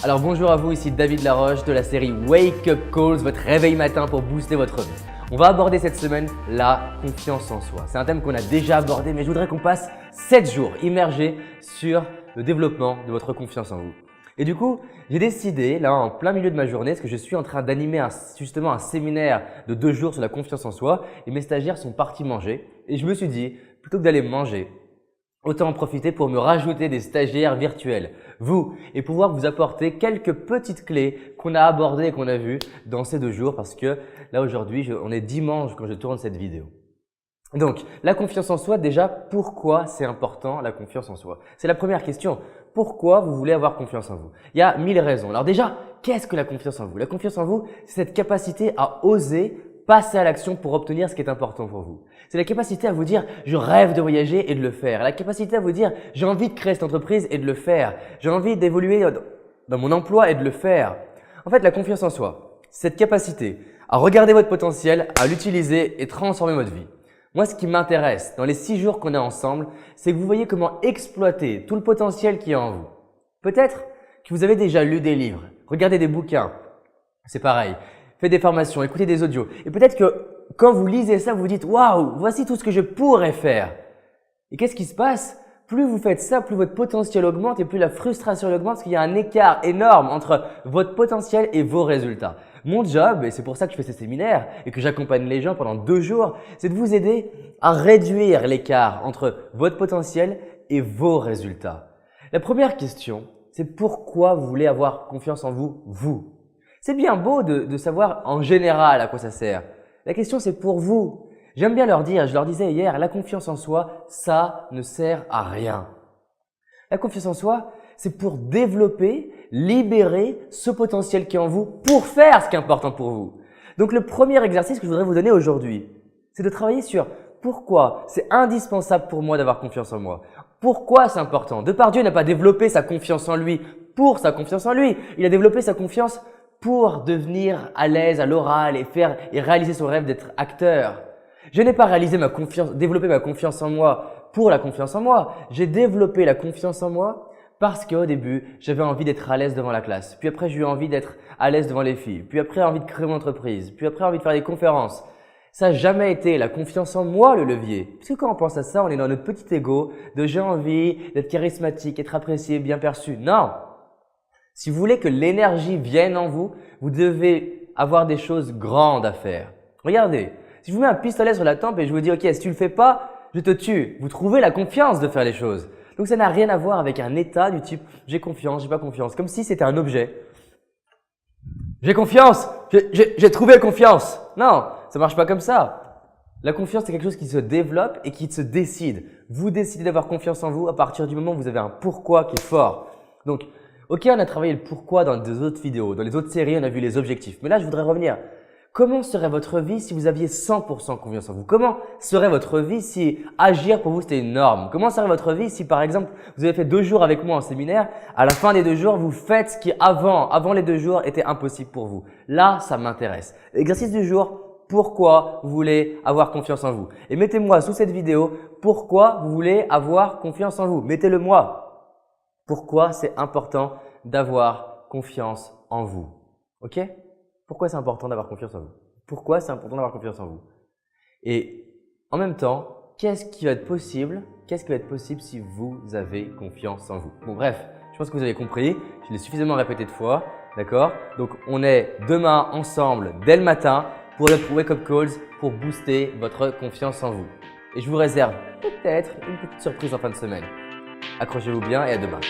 Alors bonjour à vous, ici David Laroche de la série Wake Up Calls, votre réveil matin pour booster votre vie. On va aborder cette semaine la confiance en soi. C'est un thème qu'on a déjà abordé, mais je voudrais qu'on passe 7 jours immergés sur le développement de votre confiance en vous. Et du coup, j'ai décidé, là en plein milieu de ma journée, parce que je suis en train d'animer justement un séminaire de 2 jours sur la confiance en soi et mes stagiaires sont partis manger. Et je me suis dit, plutôt que d'aller manger, autant en profiter pour me rajouter des stagiaires virtuels, vous, et pouvoir vous apporter quelques petites clés qu'on a abordées et qu'on a vues dans ces 2 jours parce que là aujourd'hui, on est dimanche quand je tourne cette vidéo. Donc, la confiance en soi, déjà, pourquoi c'est important la confiance en soi? C'est la première question. Pourquoi vous voulez avoir confiance en vous? Il y a 1000 raisons. Alors déjà, qu'est-ce que la confiance en vous? La confiance en vous, c'est cette capacité à oser passer à l'action pour obtenir ce qui est important pour vous. C'est la capacité à vous dire « je rêve de voyager » et de le faire. La capacité à vous dire « j'ai envie de créer cette entreprise et de le faire. J'ai envie d'évoluer dans mon emploi et de le faire. » En fait, la confiance en soi, c'est cette capacité à regarder votre potentiel, à l'utiliser et transformer votre vie. Moi, ce qui m'intéresse dans les 6 jours qu'on est ensemble, c'est que vous voyez comment exploiter tout le potentiel qui est en vous. Peut-être que vous avez déjà lu des livres, regardé des bouquins, c'est pareil, fait des formations, écouté des audios. Et peut-être que quand vous lisez ça, vous vous dites « waouh, voici tout ce que je pourrais faire ». Et qu'est-ce qui se passe? Plus vous faites ça, plus votre potentiel augmente et plus la frustration augmente parce qu'il y a un écart énorme entre votre potentiel et vos résultats. Mon job, et c'est pour ça que je fais ces séminaires et que j'accompagne les gens pendant 2 jours, c'est de vous aider à réduire l'écart entre votre potentiel et vos résultats. La première question, c'est pourquoi vous voulez avoir confiance en vous, vous. C'est bien beau de savoir en général à quoi ça sert. La question, c'est pour vous. J'aime bien leur dire, je leur disais hier, la confiance en soi, ça ne sert à rien. La confiance en soi, c'est pour développer, libérer ce potentiel qui est en vous pour faire ce qui est important pour vous. Donc le premier exercice que je voudrais vous donner aujourd'hui, c'est de travailler sur pourquoi c'est indispensable pour moi d'avoir confiance en moi. Pourquoi c'est important? Depardieu n'a pas développé sa confiance en lui pour sa confiance en lui. Il a développé sa confiance pour devenir à l'aise à l'oral et réaliser son rêve d'être acteur. Je n'ai pas développé ma confiance en moi pour la confiance en moi. J'ai développé la confiance en moi parce qu'au début, j'avais envie d'être à l'aise devant la classe. Puis après, j'ai eu envie d'être à l'aise devant les filles. Puis après, envie de créer mon entreprise. Puis après, envie de faire des conférences. Ça n'a jamais été la confiance en moi le levier. Parce que quand on pense à ça, on est dans notre petit ego de j'ai envie d'être charismatique, être apprécié, bien perçu. Non! Si vous voulez que l'énergie vienne en vous, vous devez avoir des choses grandes à faire. Regardez, si je vous mets un pistolet sur la tempe et je vous dis « ok, si tu le fais pas, je te tue », vous trouvez la confiance de faire les choses. Donc ça n'a rien à voir avec un état du type « j'ai confiance, j'ai pas confiance », comme si c'était un objet. J'ai confiance, j'ai trouvé la confiance. Non, ça marche pas comme ça. La confiance, c'est quelque chose qui se développe et qui se décide. Vous décidez d'avoir confiance en vous à partir du moment où vous avez un pourquoi qui est fort. Donc, ok, on a travaillé le pourquoi dans des autres vidéos, dans les autres séries, on a vu les objectifs. Mais là, je voudrais revenir. Comment serait votre vie si vous aviez 100% confiance en vous? Comment serait votre vie si agir pour vous c'était une norme? Comment serait votre vie si par exemple vous avez fait 2 jours avec moi en séminaire, à la fin des 2 jours vous faites ce qui avant les 2 jours était impossible pour vous? Là, ça m'intéresse. Exercice du jour, pourquoi vous voulez avoir confiance en vous? Et mettez-moi sous cette vidéo pourquoi vous voulez avoir confiance en vous. Mettez-le moi. Pourquoi c'est important d'avoir confiance en vous? Ok? Pourquoi c'est important d'avoir confiance en vous? Pourquoi c'est important d'avoir confiance en vous? Et en même temps, qu'est-ce qui va être possible? Qu'est-ce qui va être possible si vous avez confiance en vous? Bon bref, je pense que vous avez compris. Je l'ai suffisamment répété de fois, d'accord? Donc on est demain ensemble dès le matin pour le Wake Up Calls pour booster votre confiance en vous. Et je vous réserve peut-être une petite surprise en fin de semaine. Accrochez-vous bien et à demain.